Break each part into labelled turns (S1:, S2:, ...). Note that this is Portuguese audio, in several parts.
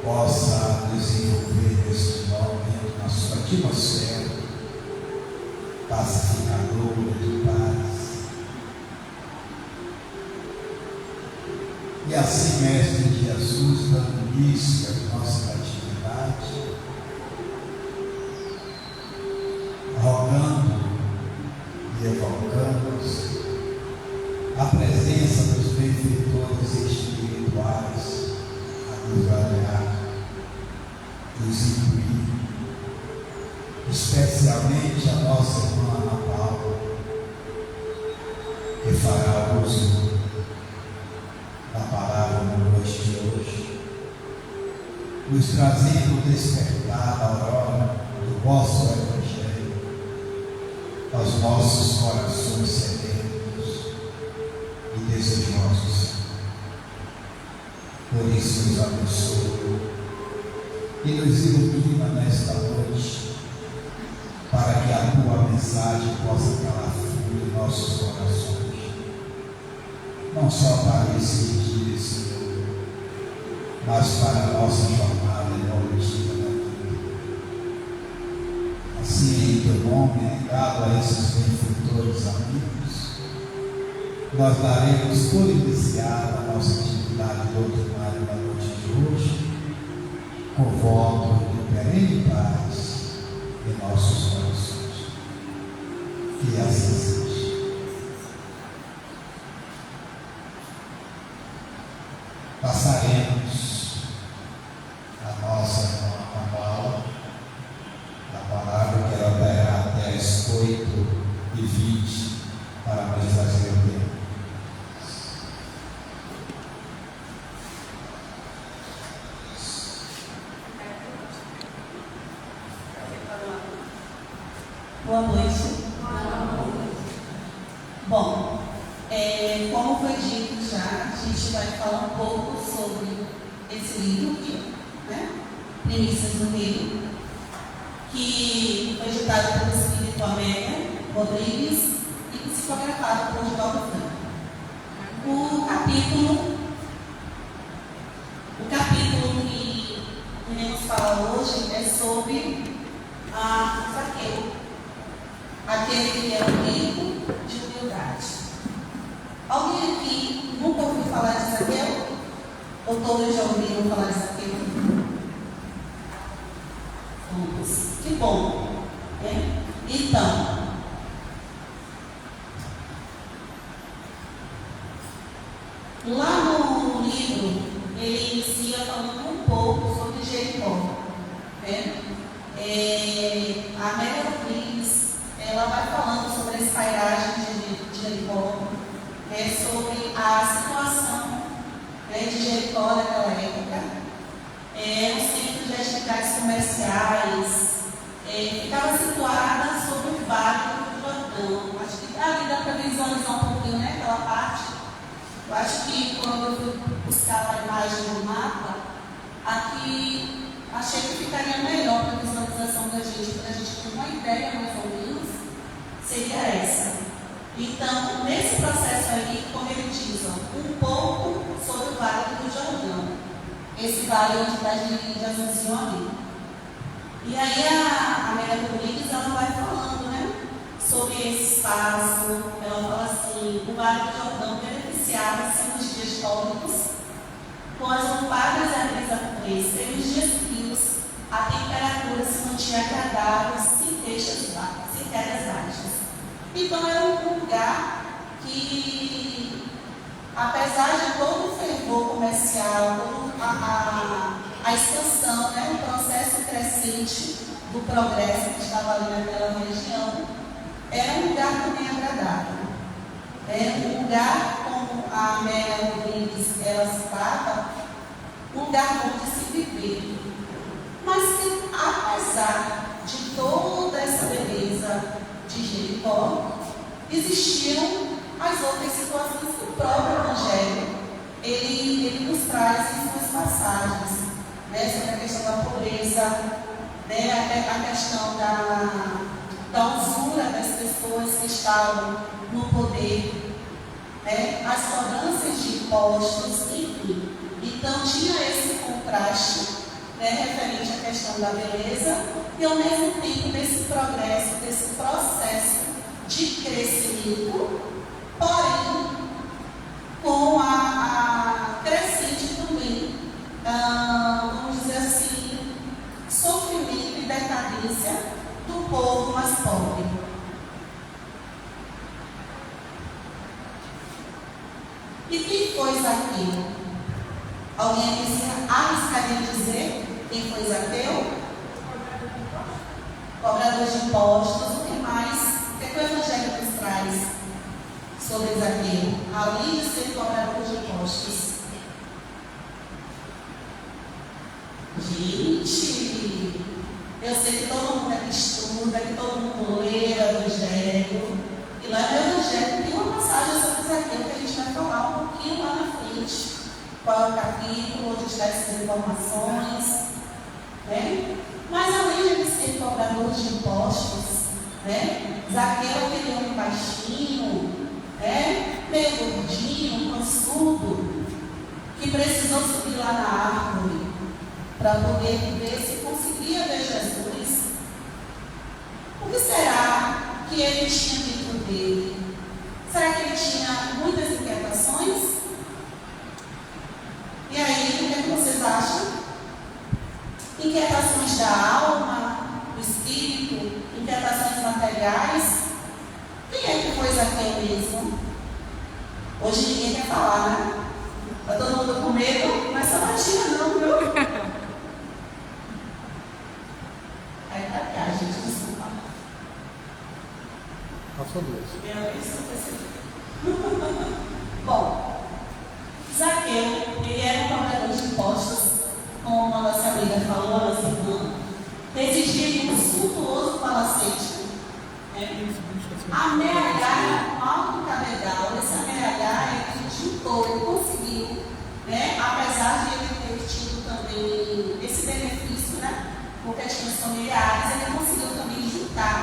S1: possa desenvolver neste momento na sua atmosfera pacificadora de paz. E assim, Mestre Jesus, dando início à nossa atividade, rogando e evocamos a presença dos benfeitores espirituais a nos guardar, nos incluir, especialmente a nossa irmã Ana Paula, que fará uso da palavra na noite de hoje, nos trazendo o despertar da aurora do vosso Evangelho aos nossos corações sedentos e desejosos. Por isso nos abençoa e nos ilumina nesta noite, para que a tua mensagem possa calar fundo em nossos corações, não só para esse dia, Senhor, mas para a nossa jornada evolutiva da vida. Assim, em teu nome, dado a esses benfeitores amigos, nós daremos por iniciada a nossa atividade doutrinária da noite de hoje, com voto de perene paz em nossos corações. Que assim seja. Passaremos a nossa irmã Paula, a palavra que ela terá até as 8h20 para nos trazer o tempo.
S2: Boa noite. Bom, como foi dito já, a gente vai falar um pouco sobre esse livro aqui, né? Primícias do Rio, que foi editado pelo espírito Amélia Rodrigues e psicografado por Divaldo Franco. O capítulo que iremos falar hoje é sobre Zaqueu, aquele que é um rico de humildade. Alguém aqui nunca ouviu falar de Zaqueu? Ou todos já ouviram falar de Zaqueu? Que bom, né? Então, lá no livro, ele inicia falando um pouco sobre Jericó, né? A Amélia Rodrigues, ela vai falando sobre a espairagem de Jericó, sobre a situação, de Jericó naquela época. O centro de atividades comerciais ficava situada sobre o Vale do Jordão. Acho que ali dá para visualizar um pouquinho, né, aquela parte. Eu acho que quando eu fui buscar a imagem no mapa, aqui achei que ficaria melhor para a visualização da gente, para a gente ter uma ideia mais ou menos, seria essa. Então, nesse processo aí, como ele diz, um pouco sobre o Vale do Jordão. Esse vale onde está de Assunção. E aí a Amélia Rodrigues, ela vai falando, né, sobre esse espaço. Ela fala assim: o Vale do Jordão beneficiava-se nos dias tórridos com as roupadas e a brisa fresca, e nos dias frios a temperatura se mantinha agradável, sem quedas baixas. Então era um lugar que, apesar de todo o fervor comercial, toda a expansão, né, o processo crescente do progresso que estava ali naquela região, era um lugar também agradável. Era um lugar, como a Amélia Rodrigues ela citava, um lugar bom de se viver. Mas que, apesar de toda essa beleza de Jericó, existiram as outras situações que o próprio Evangelho ele nos traz em suas passagens, né, sobre a questão da pobreza, né, a questão da usura das pessoas que estavam no poder, né, as cobranças de impostos, enfim. Então tinha esse contraste referente à questão da beleza, e ao mesmo tempo desse progresso, desse processo de crescimento, porém com a crescente também, vamos dizer assim, sofrimento e decadência do povo mais pobre. E quem foi Zaqueu? Alguém aqui arriscaria dizer quem foi Zaqueu? Cobrador de impostos. O que mais? O que o Evangelho nos traz sobre Zaqueu? Além de ser cobrador de impostos. Gente, eu sei que todo mundo aqui estuda, que todo mundo lê o Evangelho. E lá no Evangelho tem uma passagem sobre Zaqueu que a gente vai falar um pouquinho lá na frente. Qual é o capítulo, onde está essas informações. Né? Mas além de ser cobrador de impostos, né? Zaqueu é aquele homem baixinho, meio gordinho, pançudo, que precisou subir lá na árvore para poder ver se conseguia ver Jesus. O que será que ele tinha dentro dele? Será que ele tinha muitas inquietações? E aí, o que é que vocês acham? Inquietações da alma, do espírito, inquietações materiais? Quem é que foi Zaqueu mesmo? Hoje ninguém quer falar, né? Está todo mundo com medo? Não é sabatina não, viu? Aí pra cá, gente, desculpa.
S3: Passou duas.
S2: Bom, Zaqueu, ele era um cobrador de impostos, como a nossa amiga falou, a nossa irmã, residia em um suntuoso palacete. A meia-galha com alto cabedal, esse meia-galha ele juntou, ele conseguiu, apesar de ele ter tido também esse benefício, por questões familiares, ele conseguiu também juntar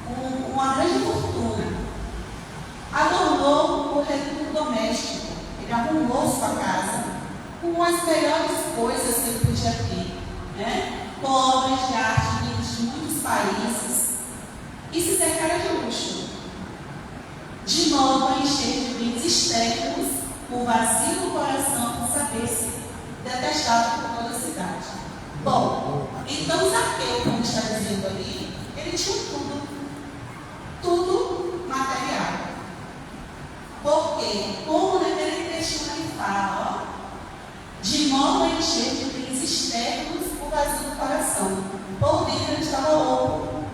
S2: uma grande fortuna. Adornou o recurso doméstico, ele arrumou sua casa com as melhores coisas que ele podia ter, com obras de arte vindas de muitos países, e se cercara de luxo, de modo a encher de bens externos o vazio do coração por saber-se detestado por toda a cidade. Bom, então Zaqueu, como está dizendo ali, ele tinha tudo material. Porque, como naquele trechinho ele fala, de modo a encher de bens externos o vazio do coração. Por dentro ele estava louco.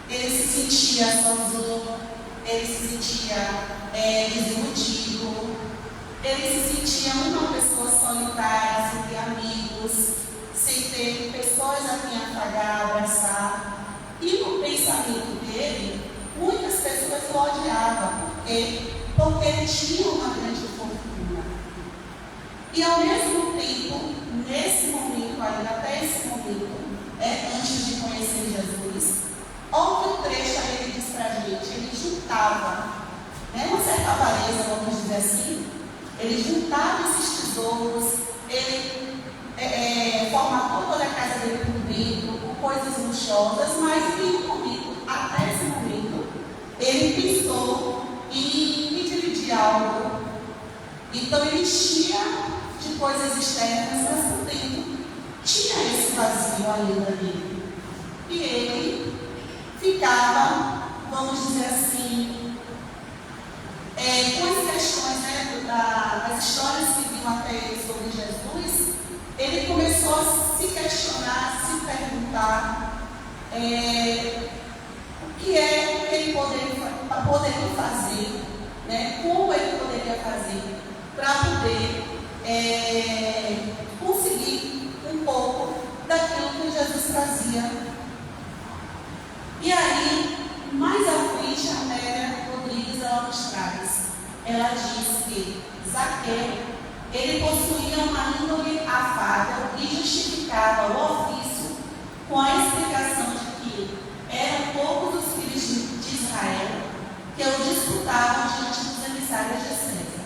S2: Ele se sentia sozinho, ele se sentia desiludido, ele se sentia uma pessoa solitária, sem ter amigos, sem ter pessoas a quem afagar, abraçar. E no pensamento dele, muitas pessoas o odiavam. Porque ele tinha uma grande fortuna. E ao mesmo tempo, nesse momento, ainda até esse momento, antes de conhecer Jesus, outro trecho aí ele diz para a gente, ele juntava, uma certa avareza, vamos dizer assim, ele juntava esses tesouros, ele formatou toda a casa dele por dentro, com coisas luxuosas, mas em nenhum momento, até esse momento, ele pensou em dividir algo. Então ele tinha de coisas externas, mas por dentro tinha esse vazio ainda dele. E ele ficava, vamos dizer assim, com as questões das histórias que vinham até ele sobre Jesus, ele começou a se questionar, a se perguntar o que ele poderia fazer, como ele poderia fazer para poder conseguir um pouco daquilo que Jesus trazia. E aí, mais à frente, a Amélia Rodrigues ela nos traz. Ela diz que Zaqueu, ele possuía uma índole afável e justificava o ofício com a explicação de que eram poucos os filhos de Israel que o disputavam diante dos emissários de César.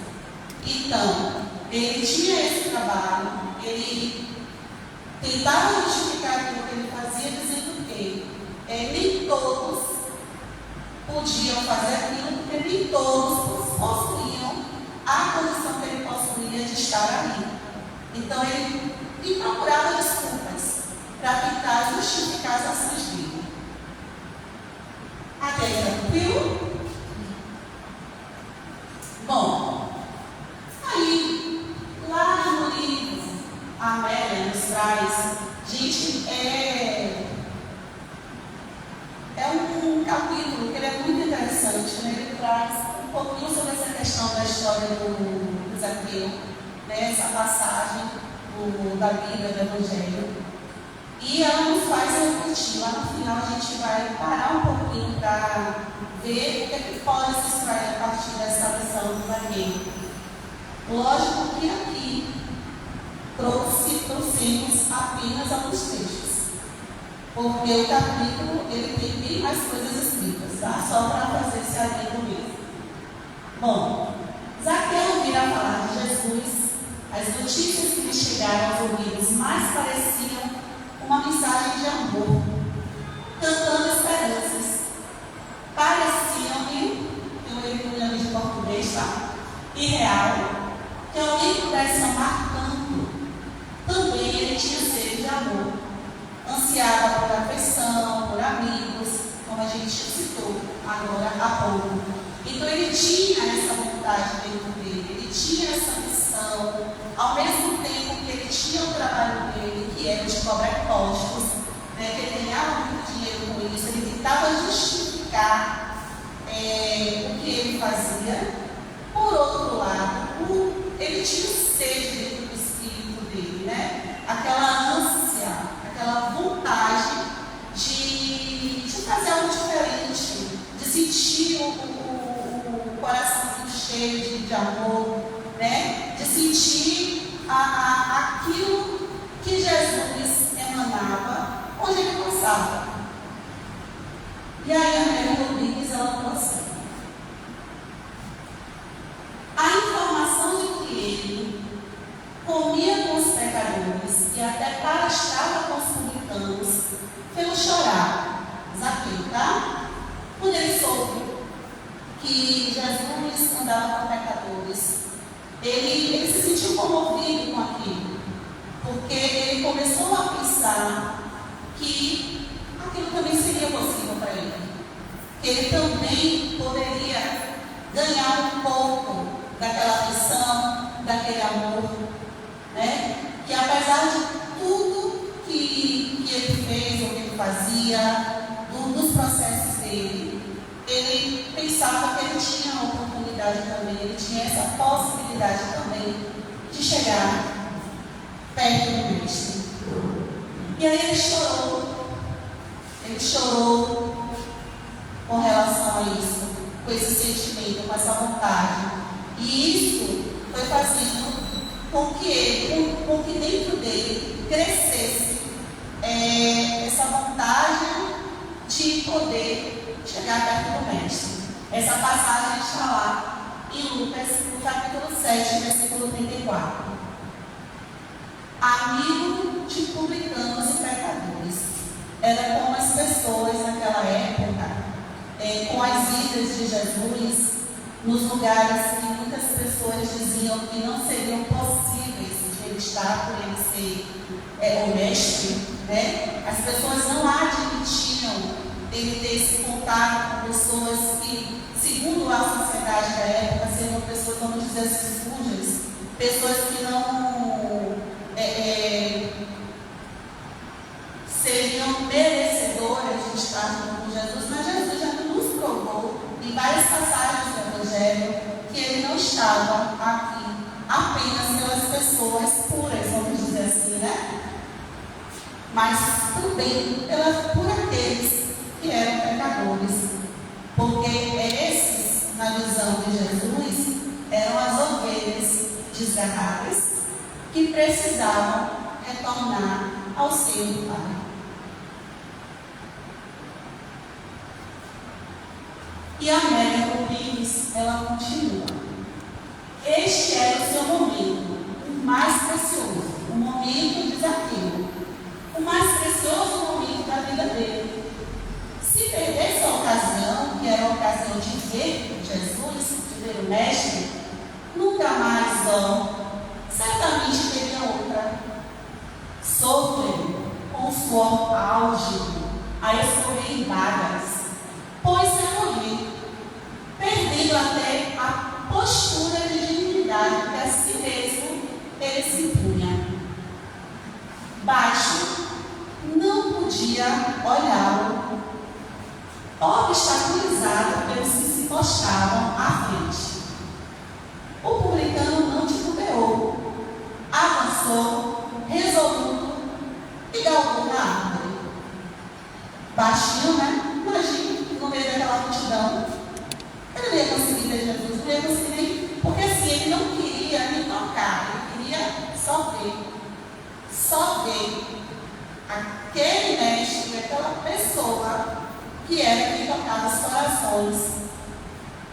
S2: Então, ele tinha esse trabalho, ele tentava justificar aquilo que ele fazia, dizendo que nem todos podiam fazer aquilo, porque nem todos possuíam a condição que ele possuía de estar ali. Então ele procurava desculpas para tentar justificar as ações dele. Até aí, tranquilo? Bom, aí, lá no livro, a Amélia nos traz, gente, é um capítulo que ele é muito interessante, né? Ele traz um pouquinho sobre essa questão da história do Zaqueu, né? Essa passagem da Bíblia, do Evangelho. E ela nos faz refletir. Lá no final a gente vai parar um pouquinho para ver o que é que pode se extrair a partir dessa lição do Zaqueu. Lógico que aqui trouxemos apenas alguns textos, porque o capítulo ele tem bem mais coisas escritas, tá? Só para fazer esse adendo mesmo. Bom, Zaqueu ouvira falar de Jesus. As notícias que lhe chegaram aos ouvidos mais pareciam uma mensagem de amor, cantando esperanças. Pareciam-lhe, eu leio de português, tá? Irreal, que alguém pudesse amar tanto. Também ele tinha sede de amor, ansiava por afeição, por amigos, como a gente citou agora há pouco. Então ele tinha essa vontade dentro dele, ele tinha essa missão, ao mesmo tempo que ele tinha o trabalho dele, que era de cobrar impostos, né, que ele ganhava muito dinheiro com isso, ele tentava justificar o que ele fazia. Por outro lado, ele tinha sede dentro do espírito dele, né? Aquela ânsia, aquela vontade de fazer algo diferente, de sentir o coraçãozinho cheio de amor, né? De sentir aquilo que Jesus emanava onde ele passava. E aí a Amélia Rodrigues, ela falou assim: a informação de que ele comia com os pecadores e até estava com os publicanos fez chorar Zaqueu, tá? Quando ele soube que Jesus andava com pecadores, ele se sentiu comovido com aquilo, porque ele começou a pensar que aquilo também seria possível para ele, que ele também poderia ganhar um pouco daquela afeição, daquele amor, né? Que apesar de tudo que ele fez, ou que ele fazia, dos processos dele, ele pensava que ele tinha a oportunidade também, ele tinha essa possibilidade também de chegar perto do Cristo. E aí ele chorou com relação a isso, com esse sentimento, com essa vontade. E isso foi fazendo com que dentro dele crescesse essa vontade de poder chegar perto do Mestre. Essa passagem está lá em Lucas, no capítulo 7, versículo 34. Amigo de publicanos e pecadores. Era como as pessoas naquela época, com as idas de Jesus, nos lugares que muitas pessoas diziam que não seriam possíveis de ele estar, por ele ser o mestre, né? As pessoas não admitiam ele ter esse contato com pessoas que, segundo a sociedade da época, seriam pessoas, vamos dizer assim, sujas, pessoas que não seriam merecedoras de estar junto com Jesus, mas Jesus já nos provou em várias passagens do Evangelho que ele não estava aqui apenas pelas pessoas puras, vamos dizer assim, né? Mas também por aqueles que eram pecadores, porque esses, na visão de Jesus, eram as ovelhas desgarradas que precisavam retornar ao seio do Pai. E a Amélia Rodrigues, ela continua. Este era o seu momento, o mais precioso, o momento de Zaqueu, suor álgido, a escorrer em vagas, pôs-se a correr, perdendo até a postura de dignidade que a si mesmo ele se impunha. Baixo não podia olhá-lo, obstaculizado pelos que se postavam à frente. O publicano não titubeou, avançou, resoluto, e galgou na árvore. Baixinho, né? Imagina, no meio daquela multidão. Ele não ia conseguir ver Jesus, não ia conseguir nem. Porque assim, ele não queria nem tocar, ele queria só ver. Só ver aquele mestre, aquela pessoa que era quem tocava os corações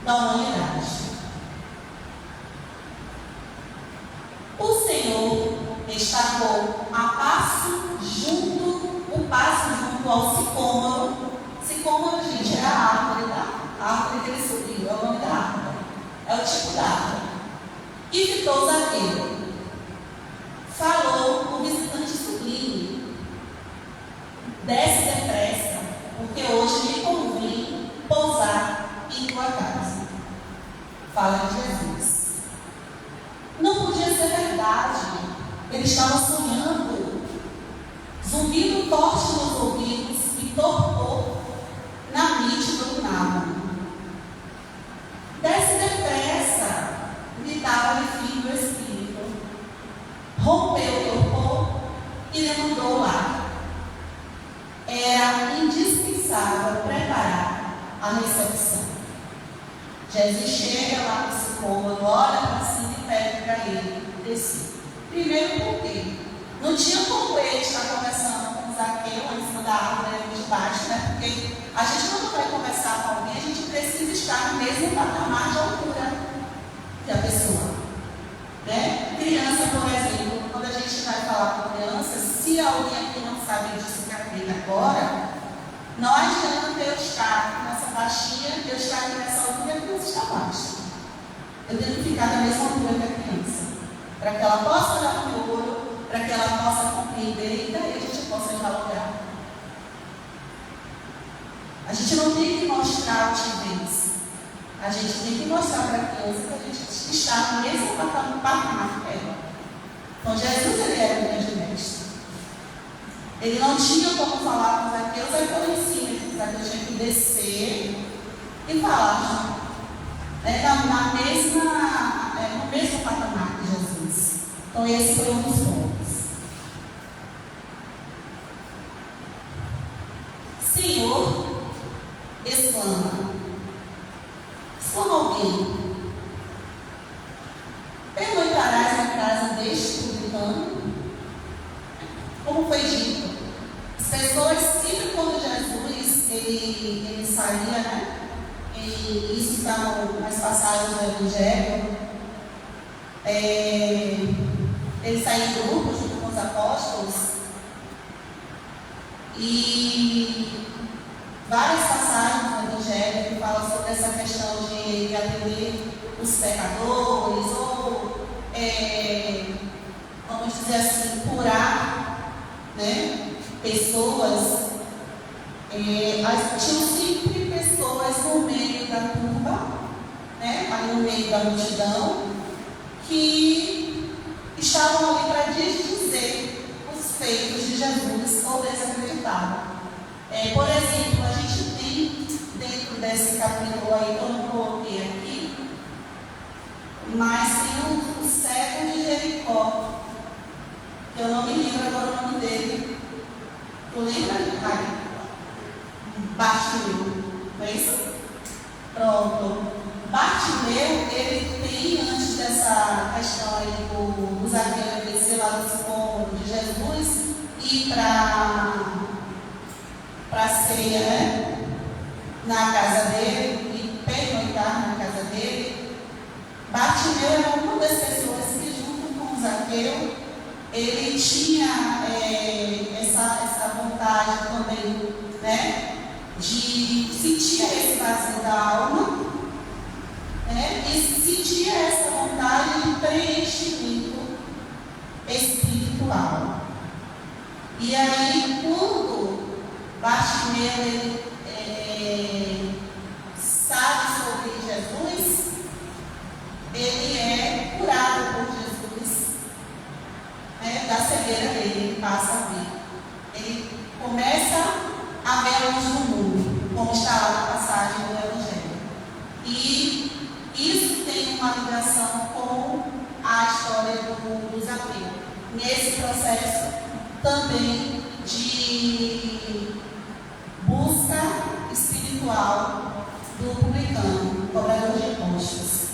S2: da humanidade. O Senhor estacou o passo junto ao sicômoro. Sicômoro, gente, é a árvore, tá? A árvore que ele subiu, é o nome da árvore. É o tipo da árvore. E fitou Zaqueu. Falou o visitante sublime: desce depressa, porque hoje me convém pousar em tua casa. Fala de Jesus. Não podia ser verdade. Ele estava sonhando. Zumbido forte nos ouvidos e torpor na mente dominava. Desce depressa, gritava-lhe filho do Espírito. Rompeu o torpor e demandou lá. Era indispensável preparar a recepção. Jesus chega lá no sicômoro, olha para cima e pede para ele descer. Primeiro porque não tinha como ele estar conversando com Zaqueu em cima da árvore ali de baixo, né? Porque a gente quando vai conversar com alguém, a gente precisa estar no mesmo patamar de altura que a pessoa. Né? Criança, por exemplo, quando a gente vai falar com criança, se alguém aqui não sabe disso que aprende agora, não adianta eu estar nessa baixinha, eu estar aqui nessa altura e a criança está baixa. Eu tenho que ficar na mesma altura que a criança, para que ela possa olhar para o meu olho, para que ela possa compreender e daí a gente possa dialogar. A gente não tem que mostrar altivez. A gente tem que mostrar para a criança que a gente está no mesmo patamar que ela. Então Jesus, ele era o grande mestre. Ele não tinha como falar com Zaqueu, Zaqueu em cima. Zaqueu tinha que descer e falar no mesmo patamar que Jesus. Então esse foi um dos pontos. Senhor, exclama alguém: pernoitarás na casa deste publicano? Como foi dito, as pessoas sempre quando Jesus ele saía, né? E isso está nas passagens do Evangelho. Ele saía em grupo junto com os apóstolos e várias passagens no Evangelho que falam sobre essa questão de atender os pecadores ou, vamos dizer assim, curar, né, pessoas. Tinham sempre pessoas no meio da turba, né, ali no meio da multidão, que estavam ali para desdizer os feitos de Jesus ou desacreditavam. Por exemplo, a gente tem dentro desse capítulo aí, eu não coloquei aqui, mas tem o cego de Jericó, que eu não me lembro agora o nome dele. Tu lembra? Bartimeu, não é isso? Pronto. Bartimeu, ele tem, antes dessa questão aí do Zaqueu descer lá do sicômoro de Jesus e para a ceia, né? Na casa dele e pernoitar na casa dele. Bartimeu era uma das pessoas que, junto com Zaqueu, ele tinha essa vontade também, né? De sentir esse vazio da alma, né? E sentir essa vontade de preenchimento espiritual. E aí, quando Bartimeu sabe sobre Jesus, ele é curado por Jesus, né, da cegueira dele, ele passa a ver. Ele começa a ver a luz do mundo, como está lá na passagem do Evangelho. E isso tem uma ligação com a história do Zaqueu. Nesse processo também de busca espiritual do publicano, cobrador de impostos.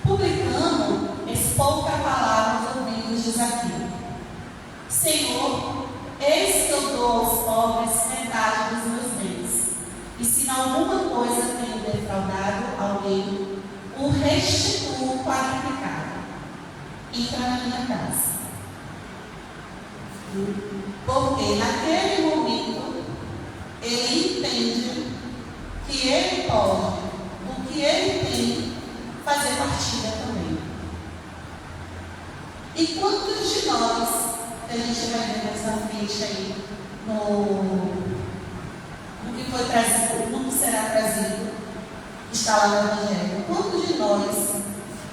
S2: Publicano expouca a palavra aos ouvidos de Zaqueu. Senhor, eis que eu dou aos pobres metade dos meus bens, e se em alguma coisa tenho defraudado alguém, o restituo quadruplicado. Entra na minha casa. Porque naquele momento ele entende que ele pode, do que ele tem, fazer partilha também. E quantos de nós, a gente vai ver mais na frente aí, no que foi trazido, no que será trazido, está lá no Evangelho, quantos de nós,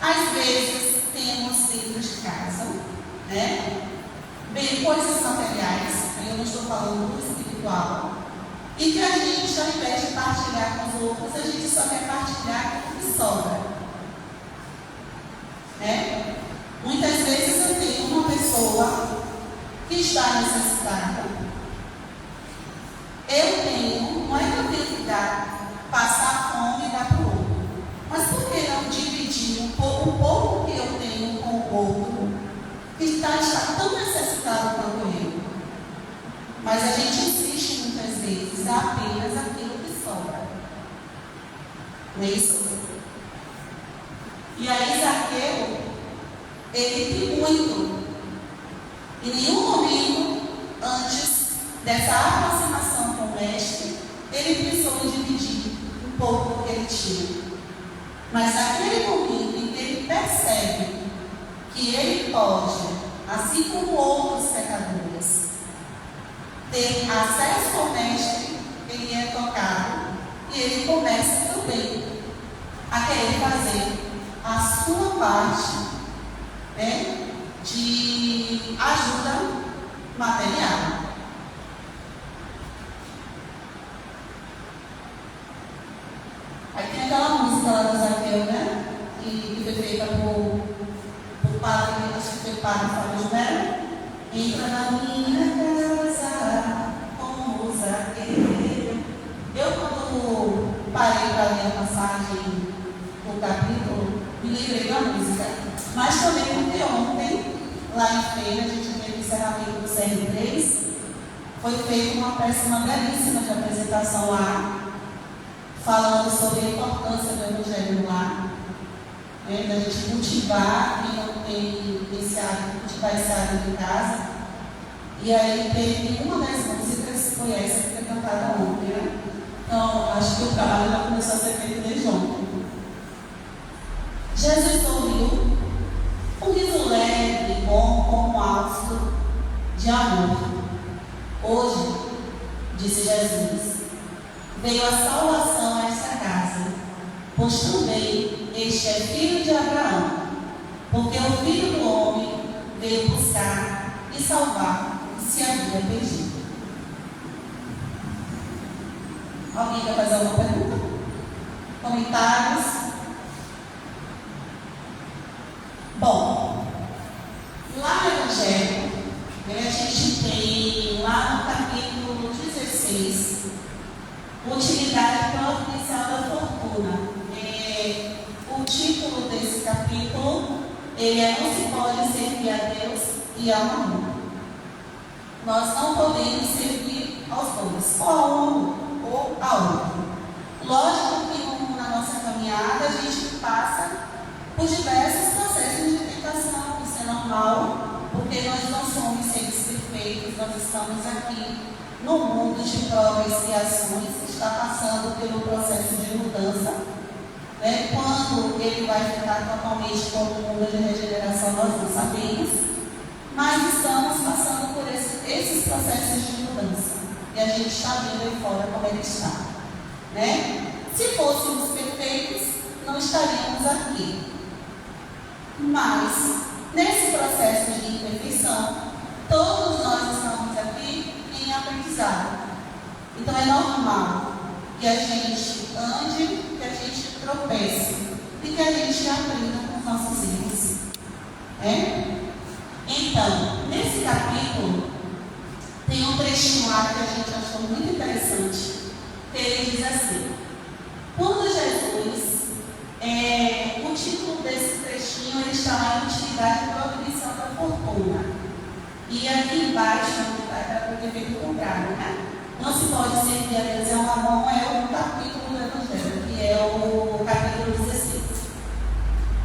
S2: às vezes, temos dentro de casa, né? Bem, coisas materiais, eu não estou falando do espiritual, e que a gente, ao invés de partilhar com os outros, a gente só quer partilhar com o que sobra. Né? Muitas vezes eu tenho uma pessoa que está necessitada. Eu tenho, não é que eu tenho que dar, passar fome e dar para o outro, mas por que não dividir o pouco que eu tenho com o outro, que está tão necessitado quanto eu? Mas a gente insiste muitas vezes apenas aquilo que sobra. Não é isso? E aí Zaqueu, ele tem muito. Em nenhum momento, antes dessa aproximação com o mestre, ele pensou em dividir um pouco do que ele tinha. Mas naquele momento em que ele percebe que ele pode, assim como outros pecadores, ter acesso ao mestre, ele é tocado e ele começa também a querer fazer a sua parte, né, de ajuda material. Aí tem aquela música lá do Zaqueu, né? Que foi feita por padre, acho que foi padre Fábio de Mello. Entra na minha casa como Zaqueu. Eu, quando parei para ler a passagem do capítulo, me lembrei da música. Mas também porque ontem, lá em feira, a gente teve o encerramento do CR3, foi feita uma peça, uma belíssima de apresentação lá, falando sobre a importância do Evangelho no lar, né, da gente cultivar, quem não tem esse hábito, cultivar esse hábito em casa. E aí teve uma das músicas, foi essa que foi cantada ontem, né? Então, acho que o trabalho já começou a ser feito desde ontem. Jesus sorriu, um riso leve e bom como um hálito de amor. Hoje, disse Jesus, veio a salvação a esta casa, pois também este é filho de Abraão, porque o Filho do Homem veio buscar e salvar o que se havia perdido. Alguém quer fazer alguma pergunta? Comentários? Bom, lá no Evangelho, a gente tem lá no capítulo 16, utilidade providencial da fortuna. O título desse capítulo, ele é Não se pode servir a Deus e ao mamon. Nós não podemos servir aos dois, ou a um ou a outro. Lógico que na nossa caminhada a gente passa por diversos processos de tentação, isso é normal, porque nós não somos seres perfeitos, nós estamos aqui no mundo de provas e expiações, está passando pelo processo de mudança. Quando ele vai ficar totalmente como um mundo de regeneração, nós não sabemos, mas estamos passando por esses processos de mudança. E a gente está vendo aí fora como ele está. Né? Se fôssemos perfeitos, não estaríamos aqui. Mas, nesse processo de imperfeição, todos nós estamos aqui em aprendizado. Então é normal que a gente ande, que a gente tropece e que a gente aprenda com os nossos erros. Então, nesse capítulo, tem um trechinho lá que a gente achou muito interessante, que ele diz assim: quando Jesus, o título desse trechinho, ele está lá em utilidade e proibição da fortuna. E aqui embaixo, para poder ver o contrário, né? Não se pode servir a Deus, uma mão, é o capítulo do Evangelho, que é o capítulo 16.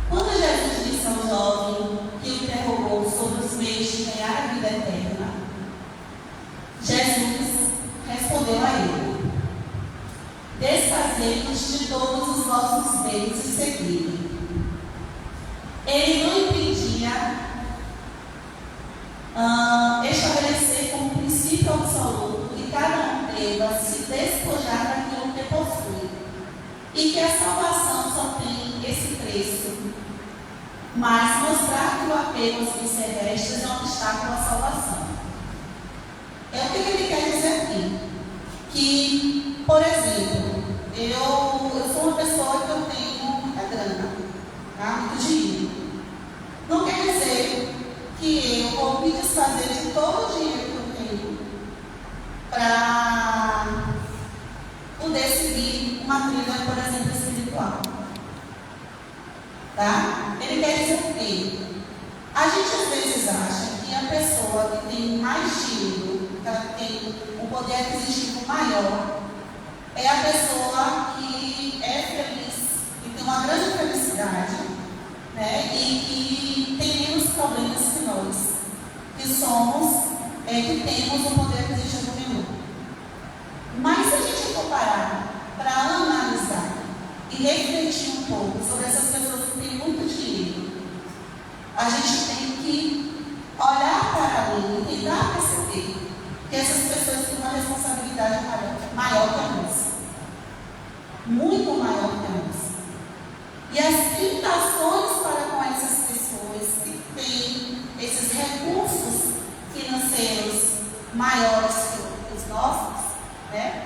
S2: Quando Jesus disse ao jovem que o interrogou sobre os meios de ganhar a vida eterna, Jesus respondeu a ele: desfazei-vos de todos os vossos bens e segui-me. Ele não impedia estabelecer como princípio absoluto que cada um deva se despojar daquilo que possui e que a salvação só tem esse preço, mas mostrar que o apego aos bens terrestres é um obstáculo à salvação. É o que ele quer dizer aqui. Que, por exemplo, eu sou uma pessoa que eu tenho muita grana, tá? Muito dinheiro. Não quer dizer que eu vou me desfazer de todo o dinheiro que eu tenho para poder seguir uma trilha, por exemplo, espiritual. Tá? Ele quer dizer o quê? A gente às vezes acha que a pessoa que tem mais dinheiro, que ela tem um poder aquisitivo maior, é a pessoa que é feliz, que tem uma grande felicidade, né? E que tem menos problemas que nós, que somos, que temos um poder aquisitivo menor. Mas se a gente for parar para analisar e refletir um pouco sobre essas pessoas que têm muito dinheiro, a gente tem que olhar para ali e tentar perceber que essas pessoas têm uma responsabilidade maior que a nossa. Muito maior que a nossa. E as tentações para com essas pessoas que têm esses recursos financeiros maiores que os nossos, né?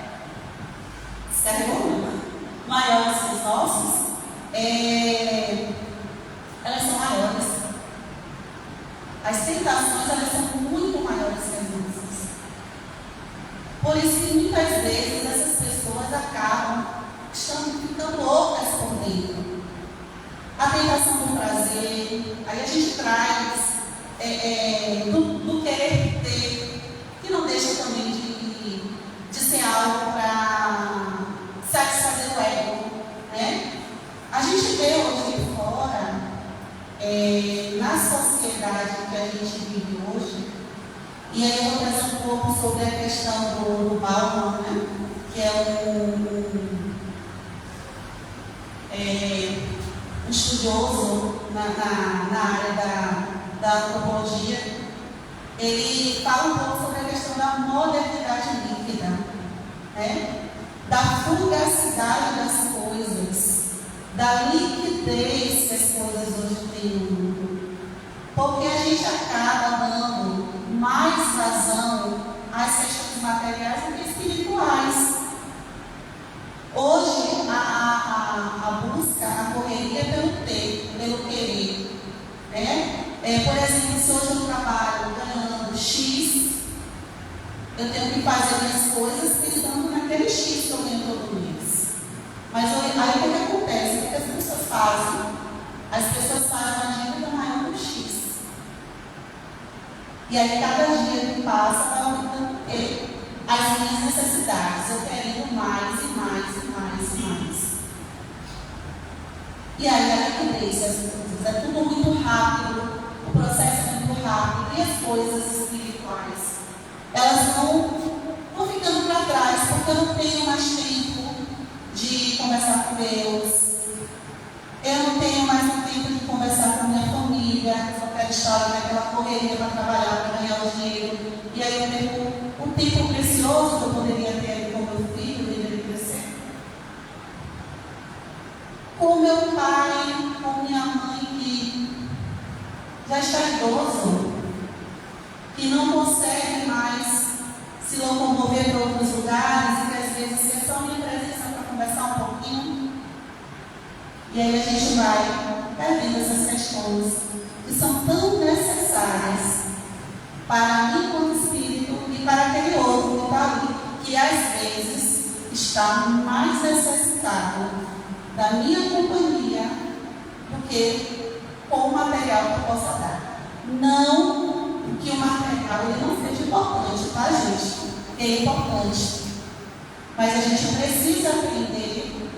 S2: Maiores que os nossos, elas são maiores. As tentações, elas são muito maiores que as nossas. Por isso que muitas vezes essas pessoas acabam ficando loucas por dentro. A tentação do prazer, aí a gente traz do querer ter, que não deixa também de ser algo para satisfazer o ego, né? A gente vê hoje fora, na sociedade que a gente vive hoje, e aí eu vou trazer um pouco sobre a questão do Bauman, né? Que é um estudioso na área da antropologia. Ele fala um pouco sobre a questão da modernidade líquida, né? Da fugacidade das coisas, da liquidez que as coisas hoje têm no mundo. Porque a gente acaba dando mais vazão às questões materiais do que espirituais. Hoje, a busca, a correria é pelo ter, pelo querer. Né? Por exemplo, se hoje eu trabalho ganhando X, eu tenho que fazer minhas coisas pensando naquele X que eu ganho todo mês. Mas aí o que acontece? O que as pessoas fazem? As pessoas fazem uma dívida maior do X. E aí cada dia que passa vai aumentando as minhas necessidades. Eu quero mais e mais e mais e mais. E aí a liquidez das coisas. É tudo muito rápido, o processo é muito rápido. E as coisas espirituais, elas vão ficando para trás, porque eu não tenho mais tempo de conversar com Deus. Eu não tenho coisa, aquela história, naquela correria para trabalhar, para ganhar o dinheiro. E aí eu perco o tempo precioso que eu poderia ter ali com meu filho, ele crescer. Com meu pai, com minha mãe, que já está idoso, que não consegue mais se locomover para outros lugares, e que às vezes é só minha presença para conversar um pouquinho. E aí a gente vai perdendo essas questões que são tão necessárias para mim como espírito e para aquele outro que está ali, que às vezes está mais necessitado da minha companhia do que com o material que eu possa dar. Não que o material ele não seja importante, tá, gente? Ele é importante. Mas a gente precisa aprender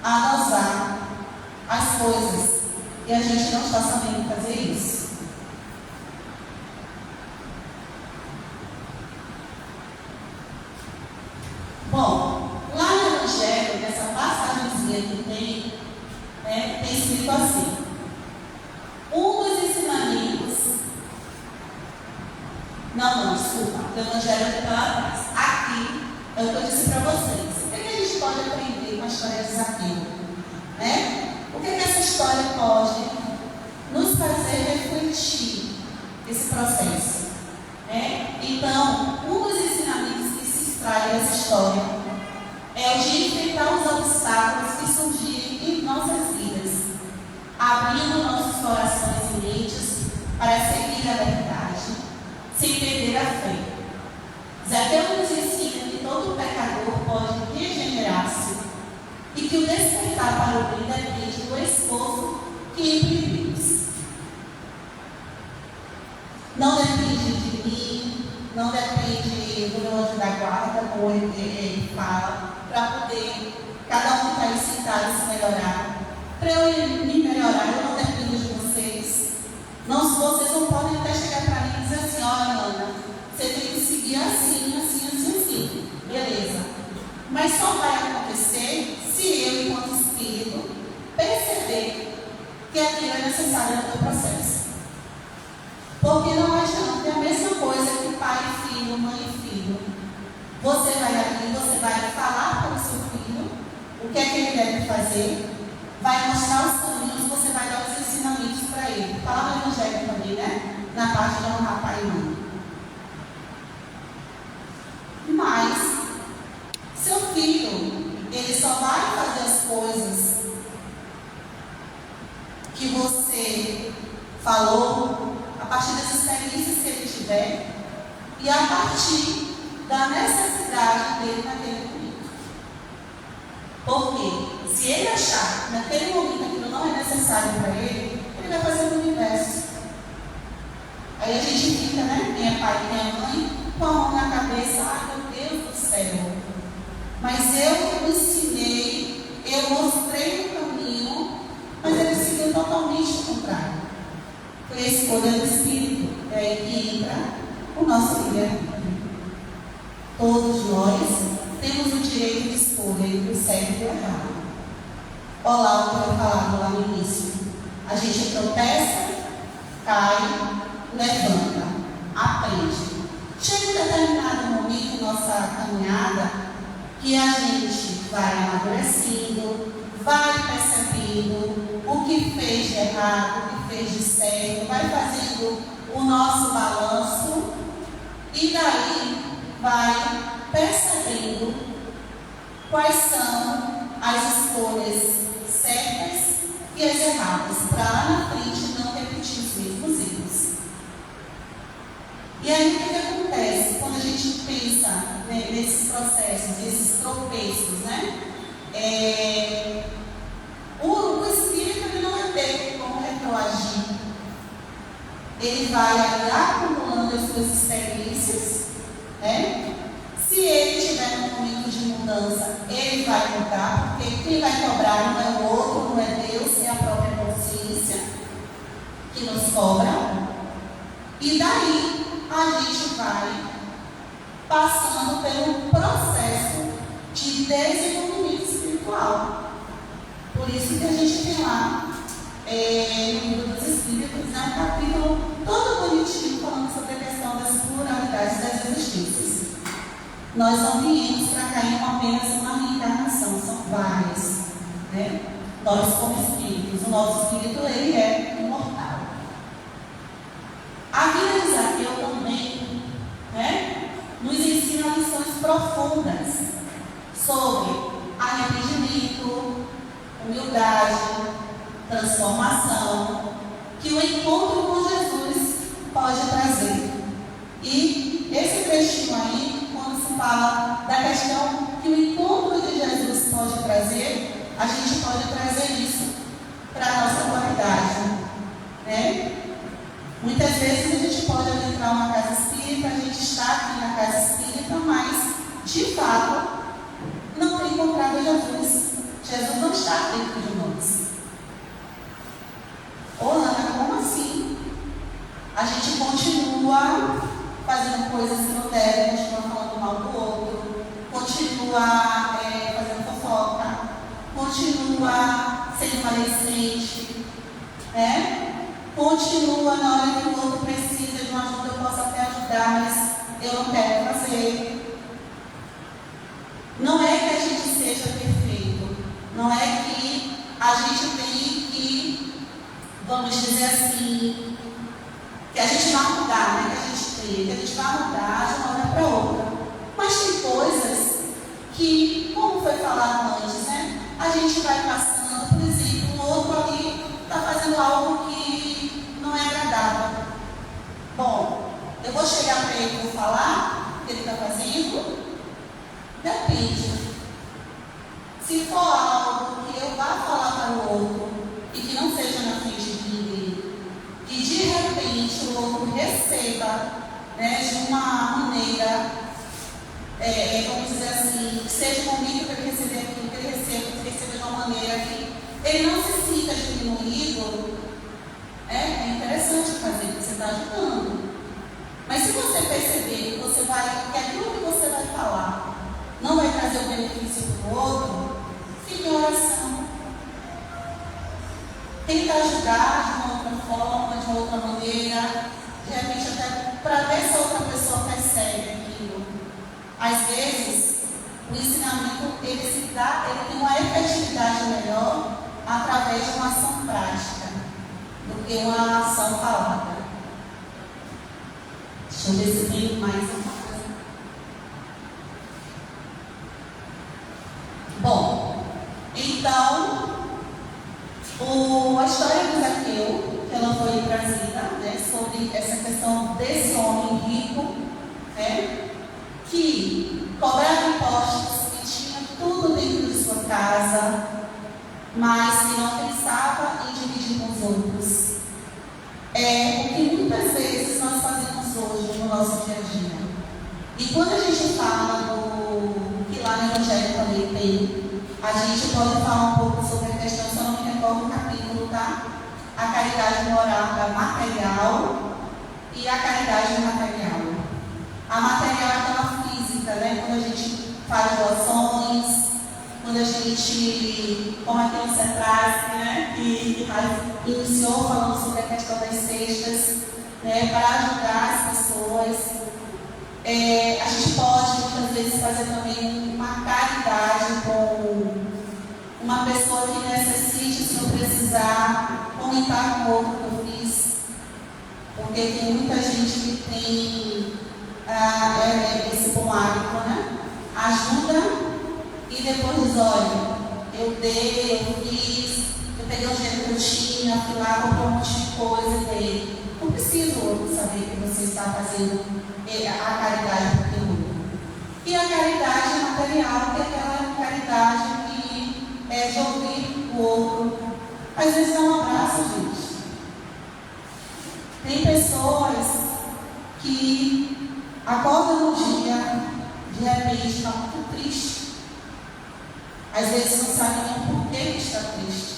S2: a dosar as coisas. E a gente não está sabendo fazer isso. Bom, lá no Evangelho, nessa passagemzinha que tem, né, tem escrito assim: um dos ensinamentos. Não, desculpa, o Evangelho está lá atrás. Aqui é o que eu disse para vocês. O que a gente pode aprender com a história de Zaqueu? Né? O que essa história pode nos fazer refletir esse processo? Né? Então, um dos ensinamentos que se extrai dessa história é o de enfrentar os obstáculos que surgirem em nossas vidas, abrindo nossos corações e mentes para seguir a verdade, sem perder a fé. Zaqueu nos ensina que todo pecador pode regenerar-se e que o despertar para o bem depende do esforço que imprimimos. Não depende de mim, não depende do meu anjo da guarda, como ele fala, para poder cada um que está aí sentado se melhorar. Para eu me melhorar, eu não dependo de vocês. Não, vocês não podem até chegar para mim e dizer assim: olha, Ana, você tem que seguir assim, assim, assim, assim. Beleza. Mas só vai acontecer se eu, enquanto espírito, perceber que aquilo é necessário no meu processo. Porque não adianta, é a mesma coisa que pai e filho, mãe e filho. Você vai ali, você vai falar para o seu filho o que é que ele deve fazer, vai mostrar os caminhos, você vai dar os ensinamentos para ele. Fala no Evangelho também, né? Na parte de honrar pai e mãe. Mas, seu filho, ele só vai fazer as coisas que você falou a partir das experiências que ele tiver e a partir da necessidade dele naquele momento. Porque se ele achar que naquele momento aquilo não é necessário para ele, ele vai fazer no universo. Aí a gente fica, né? Quem é pai, quem é mãe, com a mão na cabeça: ai meu Deus do céu. Mas eu ensinei, eu mostrei o caminho, mas ele seguiu totalmente o contrário. Foi a escolha do Espírito. É aí que entra o nosso livre-arbítrio. Todos nós temos o direito de escolha entre o certo e o errado. Olha lá o que eu falava lá no início. A gente tropeça, cai, levanta, aprende. Chega um determinado momento em nossa caminhada que a gente vai amadurecendo, vai percebendo o que fez de errado, o que fez de certo, vai fazendo o nosso balanço e daí vai percebendo quais são as escolhas certas e as erradas, para lá na frente não repetir os mesmos erros. E aí o que acontece quando a gente pensa, né, nesses processos, nesses tropeços, né? O espírito ele não vai ter como retroagir. Ele vai ali acumulando as suas experiências, né? Se ele tiver um momento de mudança, ele vai mudar, porque quem vai cobrar não é o outro, não é Deus, é a própria consciência que nos cobra. E daí a gente vai passando pelo processo de desenvolvimento espiritual. Por isso que a gente tem lá no livro dos Espíritos, né, um capítulo das pluralidades das existências. Nós não viemos para cair em apenas uma reencarnação, são várias, né? Nós, como espíritos, o nosso espírito, ele é imortal. A vida de Zaqueu também, né, nos ensina lições profundas sobre arrependimento, humildade, transformação, que o encontro com Jesus pode trazer. E esse trechinho aí, quando se fala da questão que o encontro de Jesus pode trazer, a gente pode trazer isso para a nossa atualidade, né? Muitas vezes a gente pode adentrar uma casa espírita, a gente está aqui na casa espírita, mas, de fato, não tem encontrado Jesus. Jesus não está dentro de nós. Ô, Ana, como assim? A gente continua fazendo coisas que não deve, continua falando mal do outro, continua fazendo fofoca, continua sendo maledicente, né? Continua na hora que o outro precisa de uma ajuda, eu posso até ajudar, mas eu não quero fazer. Não é que a gente seja perfeito, não é que a gente tem que, vamos dizer assim, que a gente vai mudar, né? Que a gente vai mudar de uma hora para outra. Mas tem coisas que, como foi falado antes, né? A gente vai passando, por exemplo, o outro ali está fazendo algo que não é agradável. Bom, eu vou chegar para ele e vou falar o que ele está fazendo? Depende. Se for algo que eu vá falar para o outro e que não seja na frente de ninguém, que de repente o outro receba, né, de uma maneira, vamos dizer assim, que seja o momento para ele receber aquilo, que ele receba de uma maneira que ele não se sinta diminuído, é interessante fazer, porque você está ajudando. Mas se você perceber que aquilo que você vai falar não vai trazer o benefício para o outro, fique em oração. Tenta ajudar de uma outra forma, de uma outra maneira, de repente até para ver se a outra pessoa percebe aquilo. Às vezes, o ensinamento ele tem uma efetividade melhor através de uma ação prática do que uma ação falada. Deixa eu ver se tem mais uma coisa. Bom, então, a história do Zaqueu, que ela foi trazida, né, sobre essa questão desse homem rico, né, que cobrava impostos, que tinha tudo dentro de sua casa, mas que não pensava em dividir com os outros. É o que muitas vezes nós fazemos hoje no nosso dia a dia. E quando a gente fala do que lá no Evangelho também tem, a gente pode falar um pouco sobre a questão, se eu não me recordo o capítulo, tá? A caridade moral da material e a caridade imaterial. A material é aquela física, né? Quando a gente faz doações, quando a gente, como aqui no CETRASC, né? Que iniciou falando sobre a questão das cestas, né? Para ajudar as pessoas. A gente pode, muitas vezes, fazer também uma caridade com uma pessoa que necessite, se não precisar, comentar com o outro que eu fiz. Porque tem muita gente que tem esse bom hábito, né? Ajuda e depois diz, olha, eu dei, eu fiz, eu peguei o dinheiro que eu tinha, fui lá, comprei um monte de coisa e dei. Não preciso saber que você está fazendo a caridade porque muda. E a caridade material, que é aquela caridade que é de ouvir o outro. Às vezes é um abraço, gente. Tem pessoas que acordam no dia, de repente está muito triste. Às vezes não sabe nem por que está triste.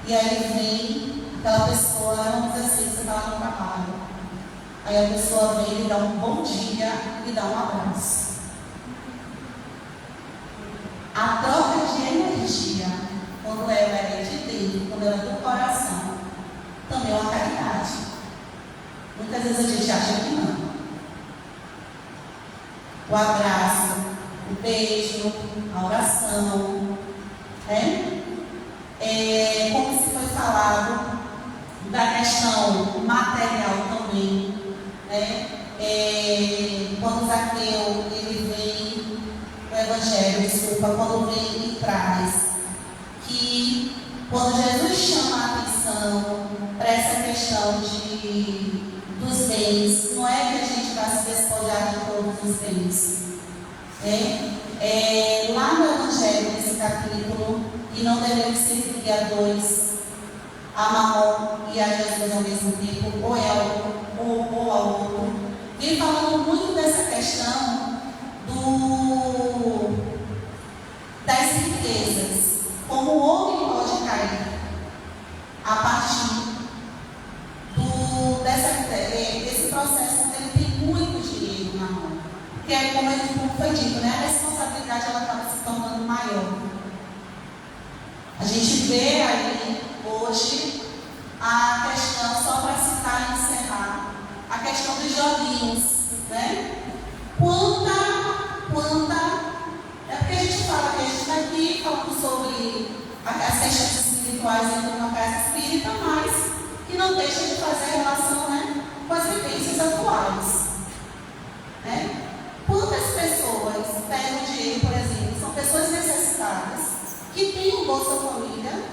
S2: E aí vem aquela pessoa, vamos dizer assim, você está lá no trabalho. Aí a pessoa vem e dá um bom dia e dá um abraço. A troca de energia, quando ela é de dentro, quando ela é do coração, também é uma caridade. Muitas vezes a gente acha que não. o abraço, o beijo, a oração, né? Como se foi falado, da questão material também, né? Quando Zaqueu, ele vem, o Evangelho, quando vem e traz, que quando Jesus chama a atenção para essa questão dos bens, não é que a gente vai se despojar de todos os bens. Lá no Evangelho, nesse capítulo, que não devemos servir a dois, a Mamon e a Jesus ao mesmo tempo, ou ao outro, vem falando muito dessa questão das riquezas, como o homem pode cair a partir desse processo onde ele tem muito dinheiro na mão. Porque, como foi dito, né, a responsabilidade ela acaba se tornando maior. A gente vê aí hoje a questão, só para citar e encerrar, a questão dos joguinhos, né? É porque a gente fala que a gente está aqui falando sobre as questões espirituais dentro de uma casa espírita, mas que não deixa de fazer relação, né, com as vivências atuais, né? Quantas pessoas pegam dinheiro, por exemplo, são pessoas necessitadas, que têm um Bolsa Família,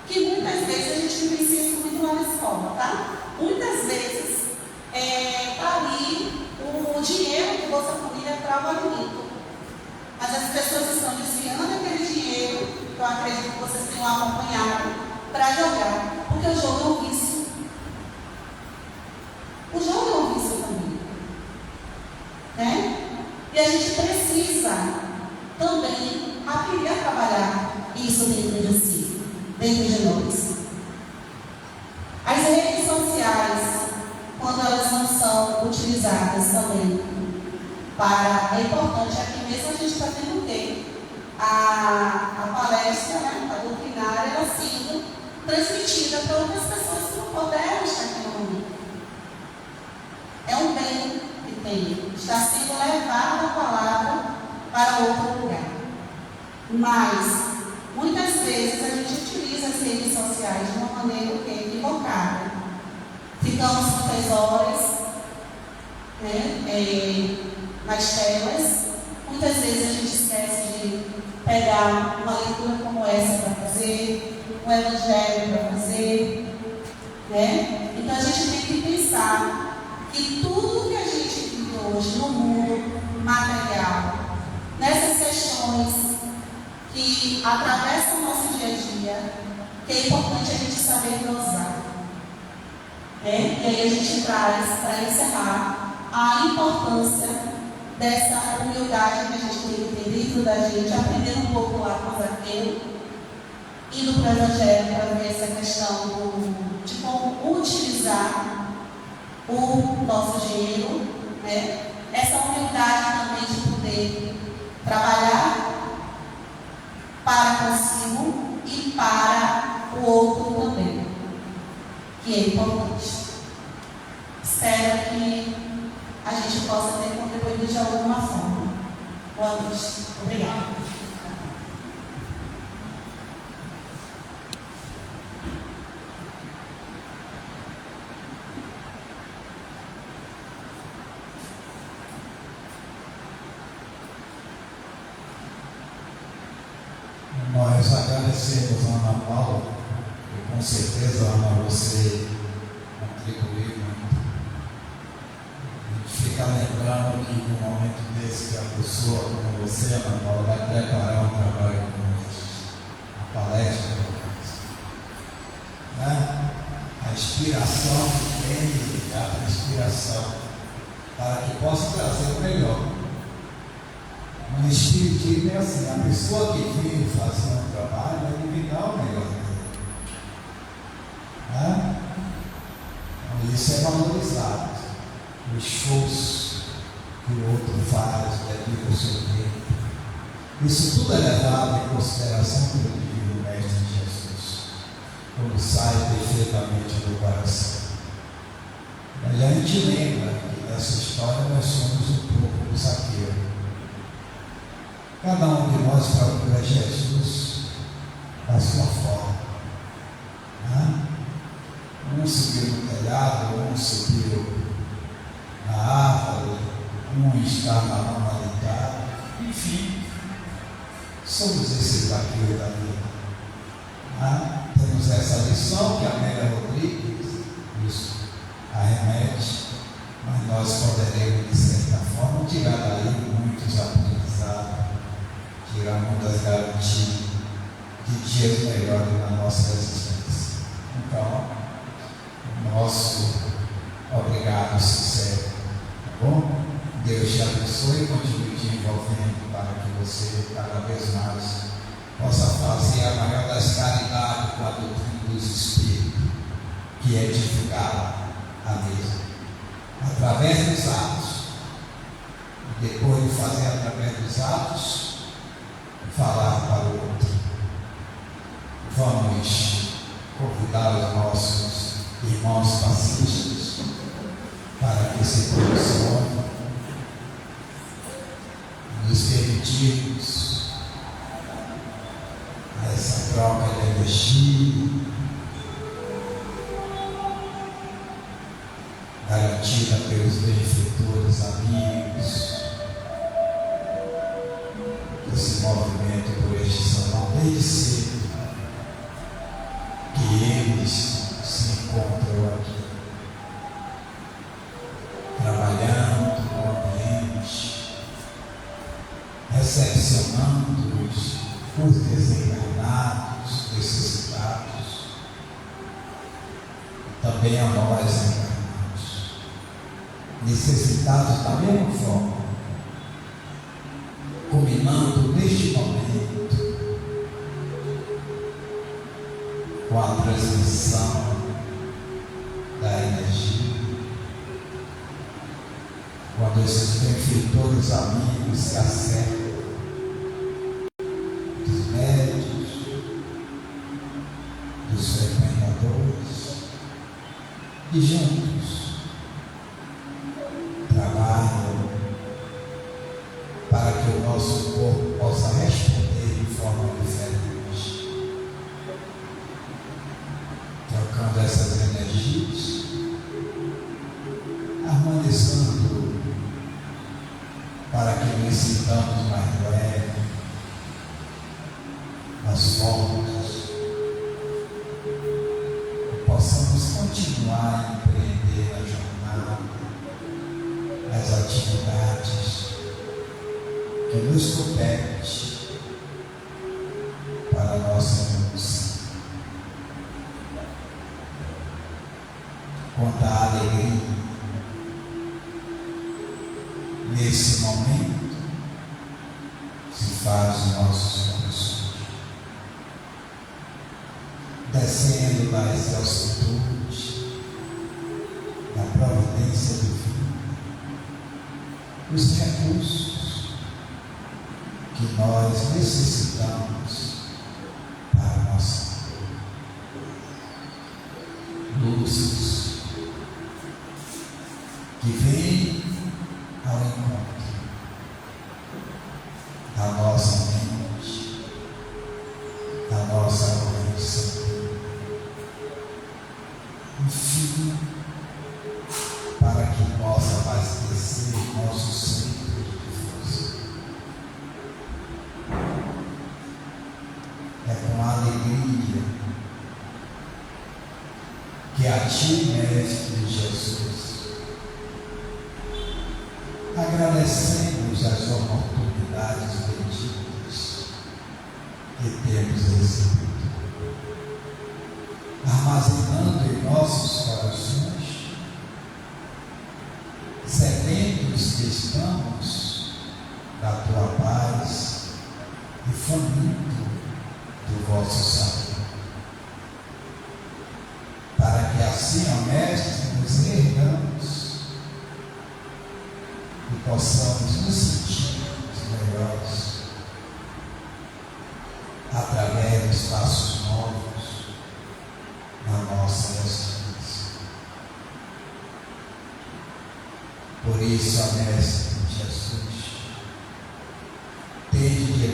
S2: que muitas vezes a gente vivencia isso muito lá na escola, tá? Muitas vezes está ali o dinheiro do Bolsa Família para o alimento. Mas as pessoas estão desviando aquele dinheiro, que eu acredito que vocês tenham acompanhado, para jogar. Porque o jogo é um vício. O jogo é um vício também. Né? E a gente precisa também aprender a trabalhar isso dentro de si, dentro de nós. As redes sociais, quando elas não são utilizadas também é importante, aqui mesmo a gente está tendo o quê? A palestra, né, a doutrinária, ela sendo transmitida para outras pessoas que não puderam estar aqui no momento. É um bem que tem, está sendo levada a palavra para outro lugar. Mas, muitas vezes a gente utiliza as redes sociais de uma maneira equivocada. Ficamos muitas horas, né, nas telas. Muitas vezes a gente esquece de pegar uma leitura como essa para fazer, um evangelho para fazer, né? Então a gente tem que pensar que tudo que a gente vive hoje no mundo material, nessas questões que atravessam o nosso dia a dia, que é importante a gente saber dosar. E aí a gente traz, para encerrar, a importância dessa humildade que a gente tem que ter dentro da gente, aprendendo um pouco lá com o Zaqueu, indo para o Evangelho para ver essa questão de como utilizar o nosso dinheiro, né? Essa humildade também de poder trabalhar para consigo e para o outro também, que é importante. Espero que a gente possa ter contribuído de alguma forma. Boa noite. Obrigada.
S1: Nós agradecemos a Ana Paula, e com certeza, Ana, você contribuiu muito. A gente fica lembrando que num momento desse que a pessoa como você, Ana Paula, vai preparar um trabalho como este, a palestra, né? A inspiração que tem, a inspiração, para que possa trazer o melhor. No espiritismo é assim, a pessoa que vive fazendo um trabalho vai eliminar o melhor dele. Né? Então, isso é valorizado. O esforço que o outro faz, dedica o seu tempo. Isso tudo é levado em consideração pelo Divino Mestre Jesus, quando sai perfeitamente do coração. E a gente lembra que nessa história nós somos um pouco do Zaqueu. Cada um de nós procura Jesus da sua forma. Né? Um subiu no telhado, um subiu na árvore, um está na mão deitada. Enfim, somos esses vaqueiros da vida. Temos essa lição que a Amélia Rodrigues nos arremete, mas nós poderemos, de certa forma, tirar daí muitos aprendizados, tirar muitas garantias de dias melhores na nossa existência. Então, o nosso obrigado sincero, tá bom? Deus te abençoe e continue te envolvendo para que você cada vez mais possa fazer a maior das caridades com a doutrina dos Espíritos, que é edificar a mesa através dos atos. E depois de fazer através dos atos, falar para o outro. Vamos convidar os nossos irmãos passistas para que se posicionem, nos permitirmos essa troca de energia garantida pelos benfeitores amigos que se movimentam por este salão desde cedo, que eles se encontram aqui, trabalhando no ambiente, recepcionando os desencarnados, necessitados, também a nós encarnados, necessitados da mesma forma, culminando neste momento com a transmissão da energia, quando esses benfeitores amigos se acercam, dos frequentadores, e juntos trabalham para que o nosso corpo possa responder de forma diferente, trocando essas energias, harmonizando para que nos sintamos mais leves, mais fortes, possamos continuar a empreender a jornada, as atividades que nos compete para a nossa evolução. Quanta alegria nesse momento se faz os nossos corações, descendo das altitudes da providência divina, os recursos que nós necessitamos para a nossa luzes que vêm ao encontro da nossa mente, da nossa organização. Enfim, para que possa abastecer nosso centro de força. É com alegria que a Ti, Mestre Jesus, agradecemos as oportunidades benditas que temos recebido, armazenando em nossos corações, sedentos que estamos da Tua paz e faminto do Vosso saber, para que assim, ó Mestre, nos ergamos e possamos nos sentir melhores através dos passos novos na nossa existência. Por isso, ó Mestre Jesus, tende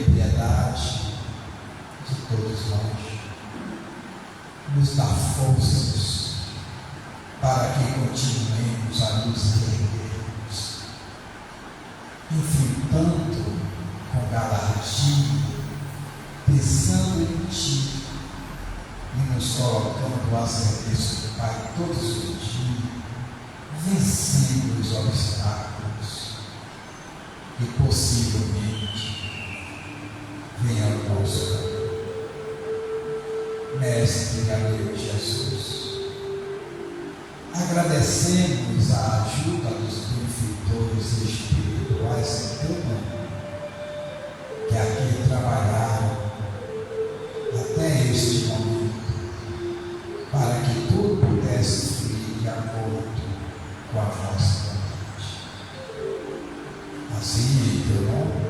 S1: continuemos a nos erguermos, enfrentando com galardia, pensando em Ti e nos colocando a serviço do Pai todos os dias, vencendo os obstáculos e possivelmente venha ao nosso caminho. Mestre amigo Jesus, agradecemos a ajuda dos benfeitores espirituais em teu nome, que aqui trabalharam até este momento, para que tudo pudesse fluir de acordo com a vossa vontade. Assim, em teu nome,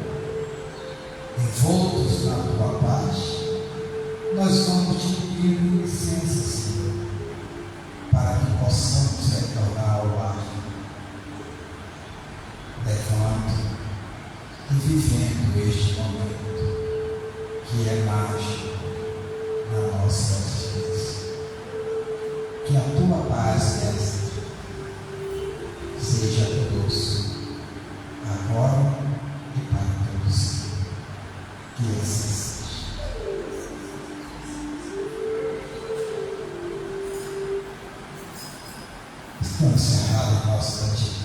S1: envoltos na tua paz, nós vamos te pedir licença, Senhor, para que possamos retornar ao lar, levando e vivendo este momento que é mágico na nossa existência. Que a tua paz, Mestre, seja conosco, agora e para todos sempre. Que assim seja. Está encerrada a nossa atividade.